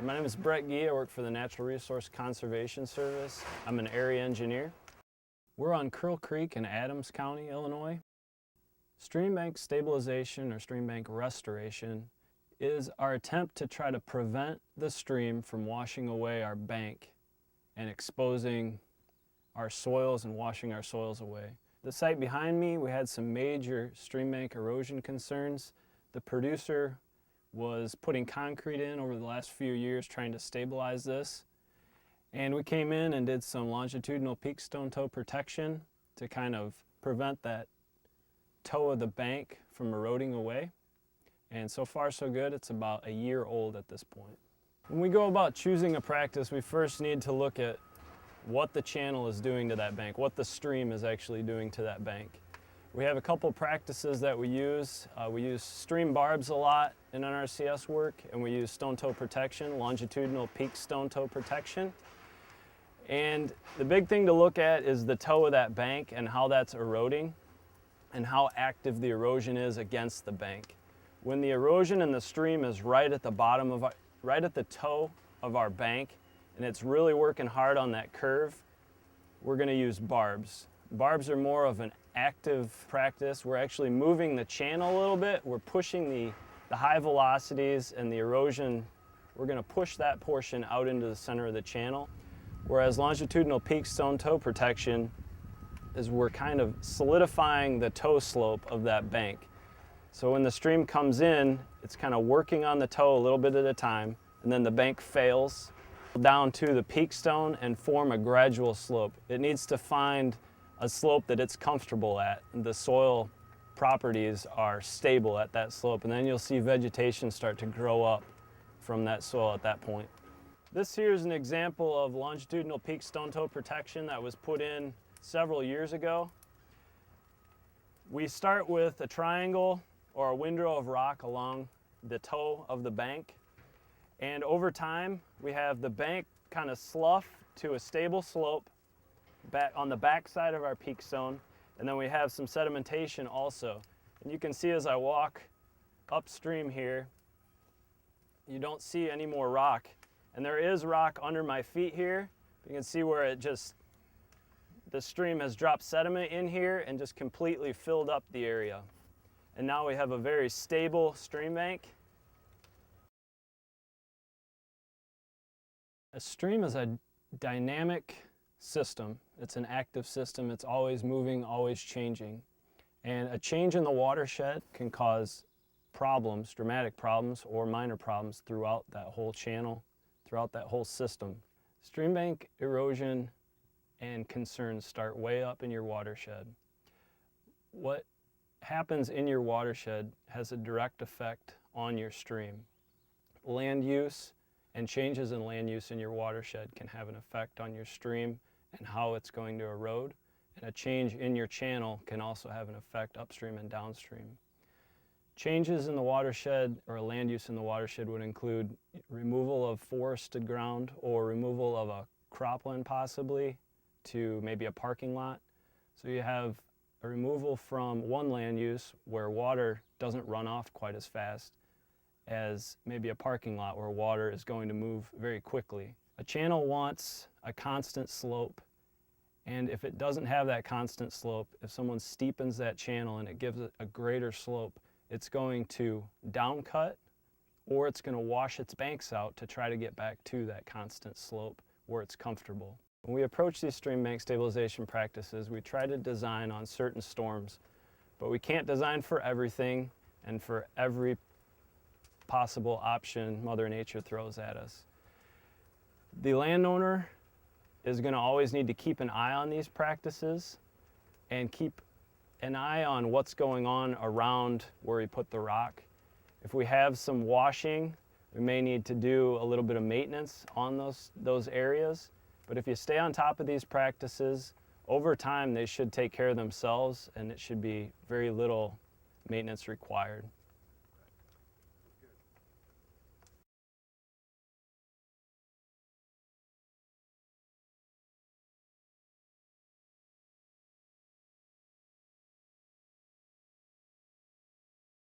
My name is Brett Gee. I work for the Natural Resource Conservation Service. I'm an area engineer. We're on Curl Creek in Adams County, Illinois. Streambank stabilization or streambank restoration is our attempt to try to prevent the stream from washing away our bank and exposing our soils and washing our soils away. The site behind me, we had some major streambank erosion concerns. The producer was putting concrete in over the last few years trying to stabilize this. And we came in and did some longitudinal peak stone toe protection to kind of prevent that toe of the bank from eroding away. And so far so good. It's about a year old at this point. When we go about choosing a practice, we first need to look at what the channel is doing to that bank, what the stream is actually doing to that bank. We have a couple practices that we use. We use stream barbs a lot in NRCS work, and we use stone toe protection, longitudinal peak stone toe protection. And the big thing to look at is the toe of that bank and how that's eroding and how active the erosion is against the bank. When the erosion in the stream is right at the bottom of right at the toe of our bank and it's really working hard on that curve, we're going to use barbs. Barbs are more of an active practice. We're actually moving the channel a little bit. We're pushing the high velocities and the erosion. We're going to push that portion out into the center of the channel. Whereas longitudinal peak stone toe protection is we're kind of solidifying the toe slope of that bank. So when the stream comes in, it's kind of working on the toe a little bit at a time, and then the bank fails down to the peak stone and form a gradual slope. It needs to find a slope that it's comfortable at. The soil properties are stable at that slope, and then you'll see vegetation start to grow up from that soil at that point. This here is an example of longitudinal peak stone toe protection that was put in several years ago. We start with a triangle or a windrow of rock along the toe of the bank. And over time, we have the bank kind of slough to a stable slope back on the back side of our peak stone. And then we have some sedimentation also. And you can see as I walk upstream here, you don't see any more rock. And there is rock under my feet here. You can see where the stream has dropped sediment in here and just completely filled up the area. And now we have a very stable stream bank. A stream is a dynamic system. It's an active system. It's always moving, always changing. And a change in the watershed can cause problems, dramatic problems, or minor problems throughout that whole channel, throughout that whole system. Stream bank erosion and concerns start way up in your watershed. What happens in your watershed has a direct effect on your stream. Land use and changes in land use in your watershed can have an effect on your stream and how it's going to erode. And a change in your channel can also have an effect upstream and downstream. Changes in the watershed or land use in the watershed would include removal of forested ground or removal of a cropland possibly to maybe a parking lot. So you have a removal from one land use where water doesn't run off quite as fast as maybe a parking lot where water is going to move very quickly. A channel wants a constant slope, and if it doesn't have that constant slope, if someone steepens that channel and it gives it a greater slope, it's going to downcut or it's going to wash its banks out to try to get back to that constant slope where it's comfortable. When we approach these stream bank stabilization practices, we try to design on certain storms, but we can't design for everything and for every possible option Mother Nature throws at us. The landowner is going to always need to keep an eye on these practices and keep an eye on what's going on around where we put the rock. If we have some washing, we may need to do a little bit of maintenance on those areas. But if you stay on top of these practices, over time they should take care of themselves and it should be very little maintenance required.